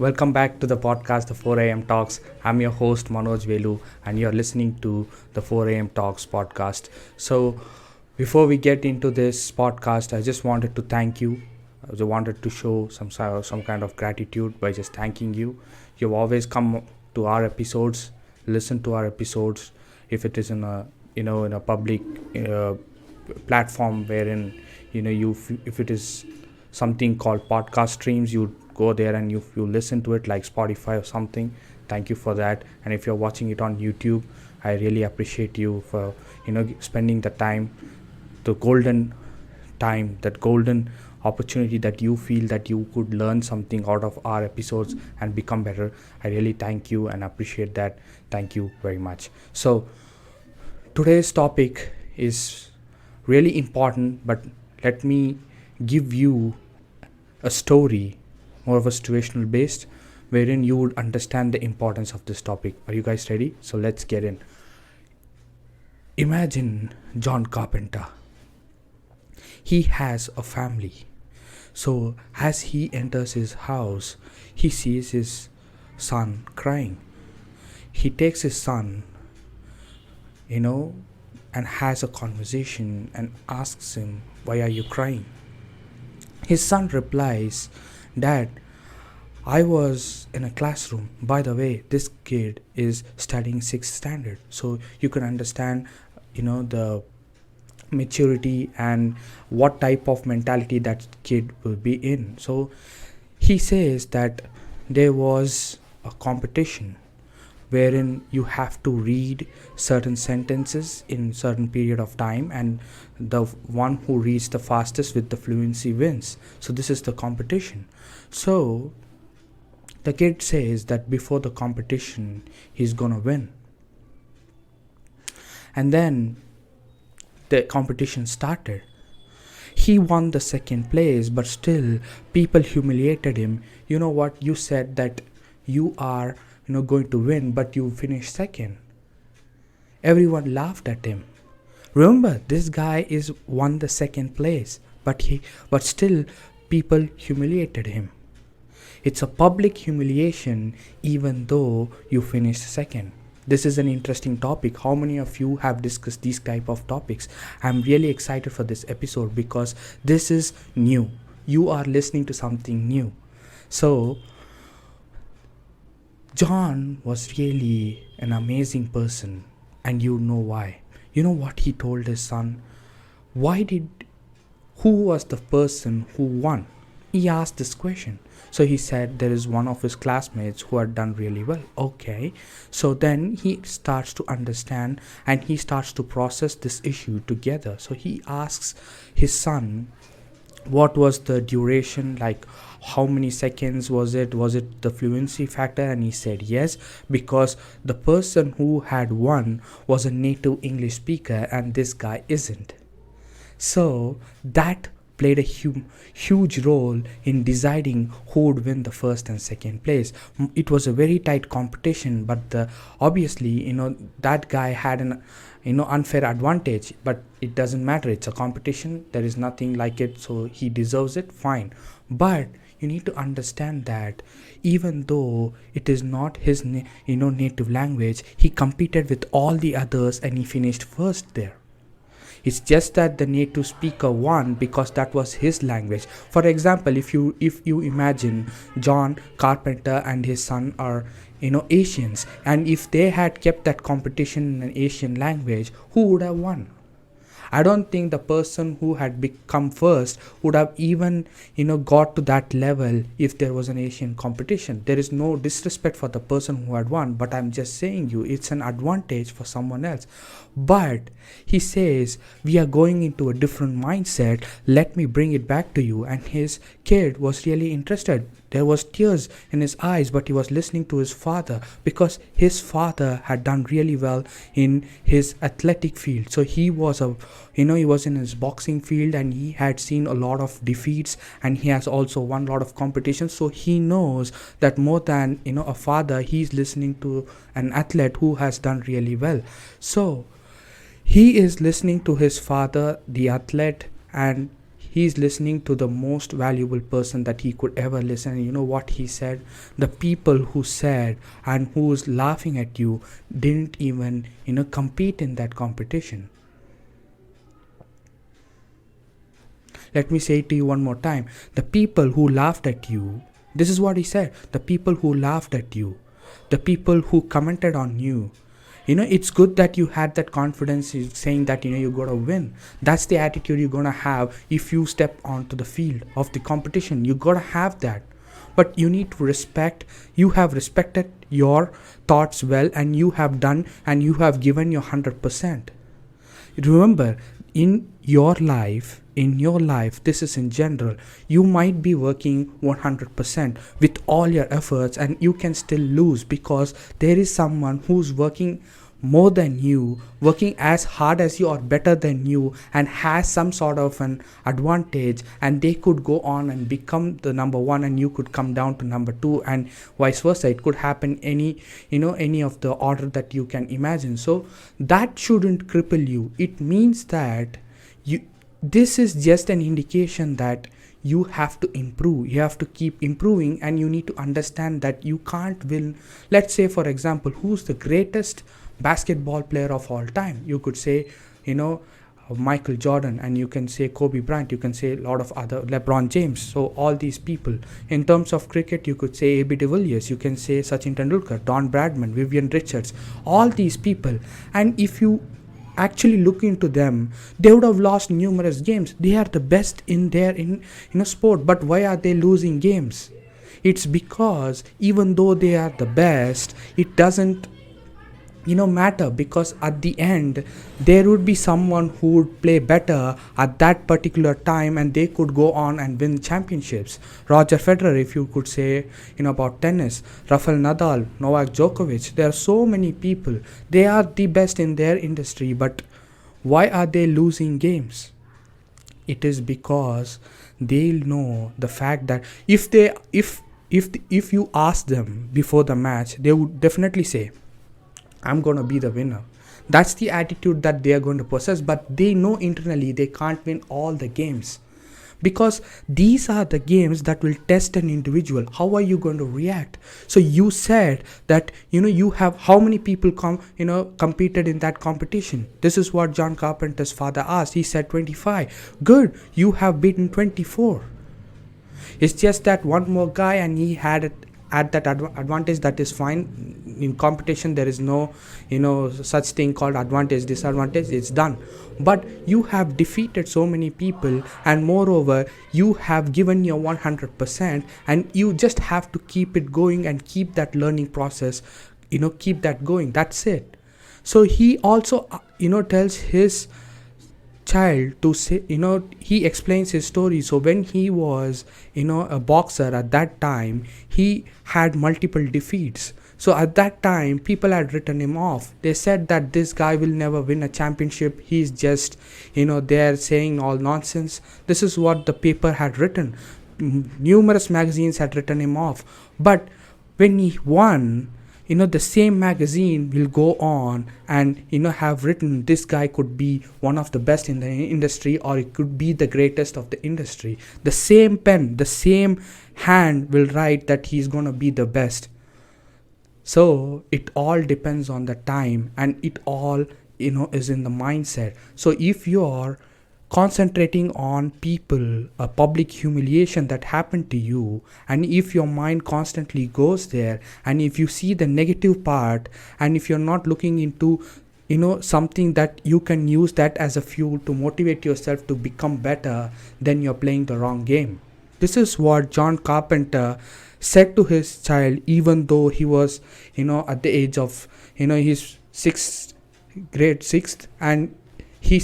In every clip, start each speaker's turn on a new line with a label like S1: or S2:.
S1: Welcome back to the podcast, the 4 a.m. Talks. I'm your host, Manoj Velu, and you're listening to the 4 a.m. Talks podcast. So, before we get into this podcast, I just wanted to thank you. I just wanted to show some kind of gratitude by just thanking you. You've always come to our episodes, listen to our episodes. If it is in a in a public uh, platform wherein you if it is something called podcast streams, you go there and you listen to it like Spotify or something. Thank you for that. And if you're watching it on YouTube, I really appreciate you for spending the time, the golden time, that golden opportunity that you feel that you could learn something out of our episodes and become better. I really thank you and appreciate that. Thank you very much. So today's topic is really important, but let me give you a story, more of a situational based, wherein you would understand the importance of this topic. Are you guys ready? So let's get in. Imagine John Carpenter. He has a family. So as he enters his house, he sees his son crying. He takes his son, and has a conversation and asks him, "Why are you crying?" His son replies, "Dad, I was in a classroom. By the way, this kid is studying 6th standard." So you can understand, the maturity and what type of mentality that kid will be in. So he says that there was a competition wherein you have to read certain sentences in certain period of time, and the one who reads the fastest with the fluency wins. So this is the competition. So the kid says that before the competition he's gonna win, and then the competition started. He won the second place, but still people humiliated him. You know what, you said that you are going to win, but you finished second. Everyone laughed at him. Remember, this guy is won the second place, but still people humiliated him. It's a public humiliation even though you finished second. This is an interesting topic. How many of you have discussed these type of topics? I'm really excited for this episode because this is new. You are listening to something new. So John was really an amazing person, and you know why. You know what he told his son? Who was the person who won? He asked this question. So he said there is one of his classmates who had done really well. Okay. So then he starts to understand and he starts to process this issue together. So he asks his son, what was the duration, like how many seconds was it the fluency factor? And he said yes, because the person who had won was a native English speaker and this guy isn't. So that played a huge role in deciding who would win the first and second place. It was a very tight competition, but obviously that guy had an unfair advantage, but it doesn't matter. It's a competition. There is nothing like it, so he deserves it. Fine. But you need to understand that even though it is not his native language, he competed with all the others and he finished first there. It's just that the native speaker won because that was his language. For example, if you imagine John Carpenter and his son are Asians, and if they had kept that competition in an Asian language, who would have won? I don't think the person who had become first would have even got to that level if there was an Asian competition. There is no disrespect for the person who had won, but I'm just saying you, it's an advantage for someone else. But he says we are going into a different mindset. Let me bring it back to you. And his kid was really interested. There was tears in his eyes, but he was listening to his father because his father had done really well in his athletic field. So he was he was in his boxing field and he had seen a lot of defeats, and he has also won a lot of competitions. So he knows that more than a father, he's listening to an athlete who has done really well. So he is listening to his father, the athlete, and he's listening to the most valuable person that he could ever listen. And you know what he said? The people who said and who's laughing at you didn't even compete in that competition. Let me say it to you one more time. The people who laughed at you, this is what he said. The people who laughed at you, the people who commented on you, it's good that you had that confidence saying that you gotta win. That's the attitude you're gonna have if you step onto the field of the competition. You gotta have that. But you need to respect. You have respected your thoughts well, and you have done, and you have given your 100%. Remember, in your life, this is in general, you might be working 100% with all your efforts, and you can still lose because there is someone who's working more than you, working as hard as you or better than you, and has some sort of an advantage, and they could go on and become the number one, and you could come down to number two, and vice versa. It could happen any of the order that you can imagine. So that shouldn't cripple you. It means that this is just an indication that you have to improve. You have to keep improving, and you need to understand that you can't win. Let's say, for example, who's the greatest basketball player of all time? You could say Michael Jordan, and you can say Kobe Bryant, you can say a lot of other, LeBron James. So all these people. In terms of cricket, you could say AB de Villiers, you can say Sachin Tendulkar, Don Bradman, Vivian Richards, all these people. And if you actually look into them, they would have lost numerous games. They are the best in their sport. But why are they losing games? It's because even though they are the best, it doesn't matter, because at the end there would be someone who would play better at that particular time, and they could go on and win championships. Roger Federer, if you could say about tennis, Rafael Nadal, Novak Djokovic, there are so many people. They are the best in their industry, but why are they losing games? It is because they know the fact that if you ask them before the match, they would definitely say, I'm going to be the winner. That's the attitude that they are going to possess, but they know internally they can't win all the games, because these are the games that will test an individual. How are you going to react? So you said that you have how many people competed in that competition. This is what John Carpenter's father asked. He said 25. Good, you have beaten 24. It's just that one more guy, and he had it at that advantage. That is fine. In competition there is no such thing called advantage, disadvantage. It's done. But you have defeated so many people, and moreover you have given your 100%, and you just have to keep it going and keep that learning process, keep that going. That's it. So he also tells his child to say, he explains his story. So when he was a boxer, at that time he had multiple defeats. So at that time people had written him off. They said that this guy will never win a championship, he's just they're saying all nonsense. This is what the paper had written. Numerous magazines had written him off. But when he won, the same magazine will go on and have written, this guy could be one of the best in the industry, or it could be the greatest of the industry. The same pen, the same hand will write that he's going to be the best. So it all depends on the time, and it all is in the mindset. So if you're concentrating on people, a public humiliation that happened to you, and if your mind constantly goes there, and if you see the negative part, and if you're not looking into something that you can use that as a fuel to motivate yourself to become better, then you're playing the wrong game. This is what John Carpenter said to his child, even though he was at the age of his grade 6th. And he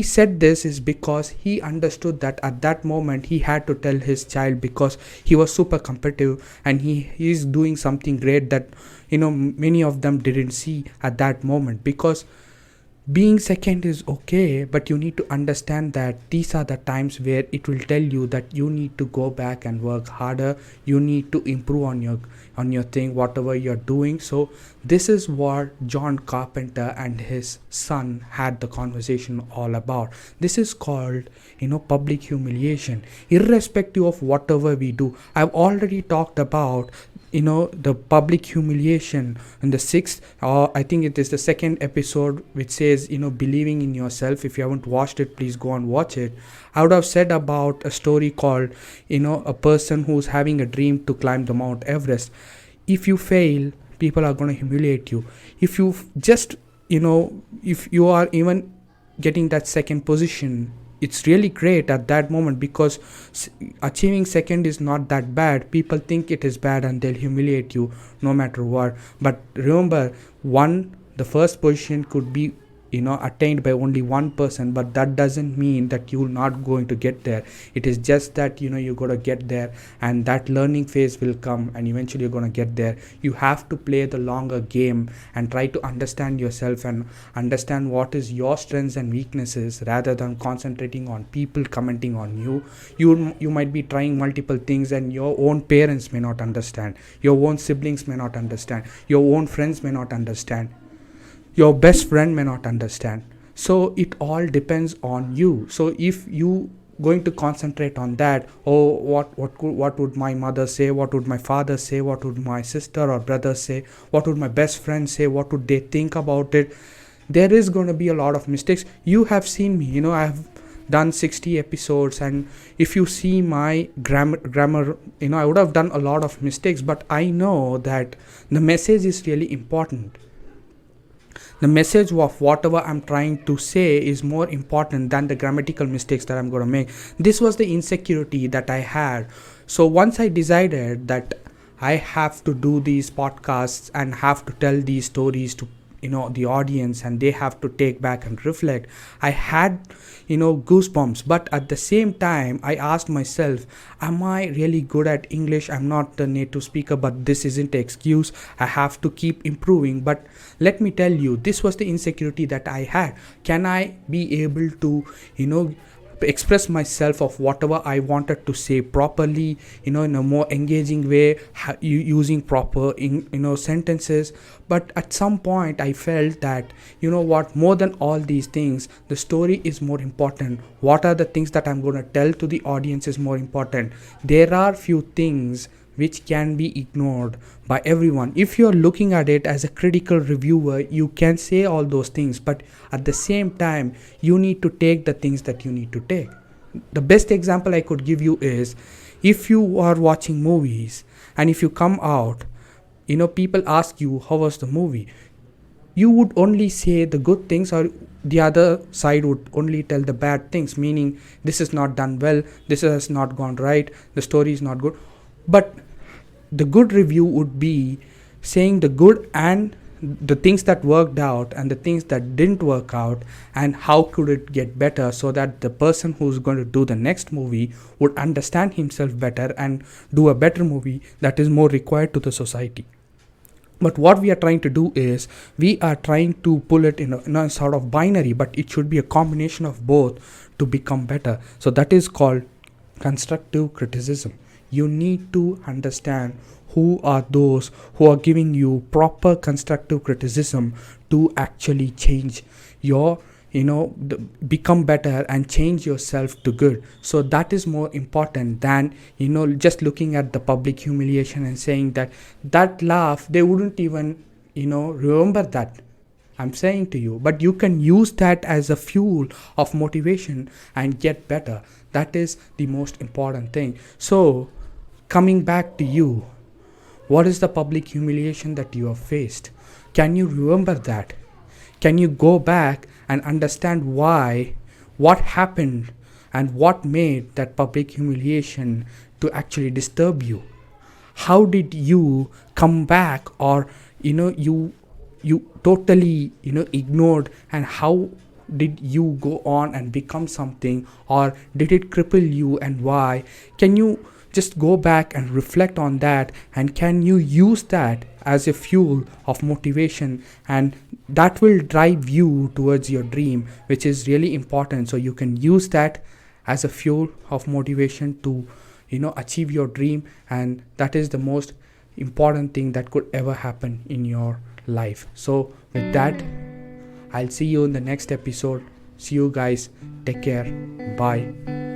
S1: said this is because he understood that at that moment he had to tell his child, because he was super competitive, and he is doing something great that many of them didn't see at that moment. Because Being second is okay, but you need to understand that these are the times where it will tell you that you need to go back and work harder. You need to improve on your thing, whatever you're doing. So this is what John Carpenter and his son had the conversation all about. This is called, public humiliation, irrespective of whatever we do. I've already talked about the public humiliation in the sixth, or I think it is the second episode, which says believing in yourself. If you haven't watched it, please go and watch it. I would have said about a story called a person who's having a dream to climb the Mount Everest. If you fail, people are going to humiliate you. If you just if you are even getting that second position, it's really great at that moment, because achieving second is not that bad. People think it is bad and they'll humiliate you no matter what. But remember, the first position could be attained by only one person, but that doesn't mean that you're not going to get there. It is just that you got to get there, and that learning phase will come, and eventually you're going to get there. You have to play the longer game and try to understand yourself and understand what is your strengths and weaknesses, rather than concentrating on people commenting on you. You might be trying multiple things, and your own parents may not understand, your own siblings may not understand, your own friends may not understand, your best friend may not understand. So it all depends on you. So if you going to concentrate on that, what would my mother say, what would my father say, what would my sister or brother say, what would my best friend say, what would they think about it, there is going to be a lot of mistakes. You have seen me, I have done 60 episodes, and if you see my grammar, I would have done a lot of mistakes, but I know that the message is really important. The message of whatever I'm trying to say is more important than the grammatical mistakes that I'm going to make. This was the insecurity that I had. So once I decided that I have to do these podcasts and have to tell these stories to the audience, and they have to take back and reflect, I had goosebumps. But at the same time, I asked myself, am I really good at English? I'm not the native speaker, but this isn't an excuse. I have to keep improving. But let me tell you, this was the insecurity that I had. Can I be able to express myself of whatever I wanted to say properly, in a more engaging way, using proper sentences? But at some point I felt that what, more than all these things, the story is more important. What are the things that I'm going to tell to the audience is more important. There are few things which can be ignored by everyone. If you're looking at it as a critical reviewer, you can say all those things, but at the same time, you need to take the things that you need to take. The best example I could give you is, if you are watching movies and if you come out, people ask you, how was the movie? You would only say the good things, or the other side would only tell the bad things, meaning this is not done well, this has not gone right, the story is not good. But the good review would be saying the good and the things that worked out and the things that didn't work out, and how could it get better, so that the person who's going to do the next movie would understand himself better and do a better movie that is more required to the society. But what we are trying to do is, we are trying to pull it in a sort of binary, but it should be a combination of both to become better. So that is called constructive criticism. You need to understand who are those who are giving you proper constructive criticism to actually change your become better and change yourself to good. So that is more important than just looking at the public humiliation and saying that laugh, they wouldn't even remember that. I'm saying to you, but you can use that as a fuel of motivation and get better. That is the most important thing. So coming back to you, what is the public humiliation that you have faced? Can you remember that? Can you go back and understand why, what happened, and what made that public humiliation to actually disturb you? How did you come back, or you totally ignored, and how did you go on and become something, or did it cripple you, and why? Can you just go back and reflect on that, and can you use that as a fuel of motivation, and that will drive you towards your dream, which is really important. So you can use that as a fuel of motivation to achieve your dream, and that is the most important thing that could ever happen in your life. So with that, I'll see you in the next episode. See you guys. Take care. Bye.